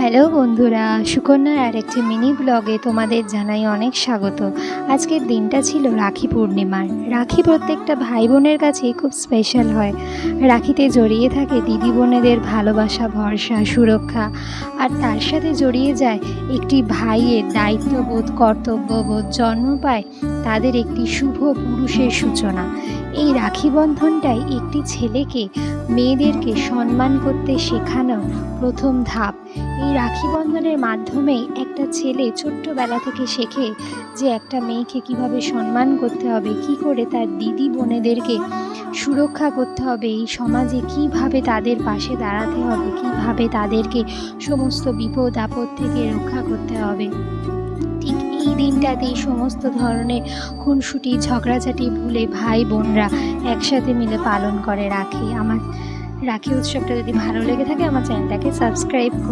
Hello বন্ধুরা, সুকন্যার আরেকটি mini ব্লগে তোমাদের জানাই অনেক স্বাগত। আজকের দিনটা ছিল রাখি পূর্ণিমার। রাখি প্রত্যেকটা ভাই বোনের কাছেই খুব স্পেশাল হয়। রাখিতে জড়িয়ে থাকে দিদি বোনেদের ভালোবাসা, ভরসা, সুরক্ষা, আর তার সাথে জড়িয়ে যায় একটি ভাইয়ের দায়িত্ববোধ, কর্তব্যবোধ, জন্ম পায় তাদের একটি শুভ পুরুষের সূচনা। এই রাখি বন্ধনটাই একটি ছেলেকে মেয়েদেরকে সম্মান করতে শেখানোর প্রথম ধাপ। এই রাখি বন্ধনের মাধ্যমেই একটা ছেলে ছোট্টবেলা থেকে শেখে যে একটা মেয়েকে কিভাবে সম্মান করতে হবে, কি করে তার দিদি বোনেদেরকে সুরক্ষা করতে হবে, এই সমাজে কিভাবে তাদের পাশে দাঁড়াতে হবে, কিভাবে তাদেরকে সমস্ত বিপদ আপদ থেকে রক্ষা করতে হবে। ঠিক এই দিনটাতেই সমস্ত ধরনের খুনসুটি, ঝগড়াঝাটি ভুলে ভাই বোনরা একসাথে মিলে পালন করে রাখি। আমার রাখি উৎসবটা যদি ভালো লেগে থাকে আমার চ্যানেলটাকে সাবস্ক্রাইব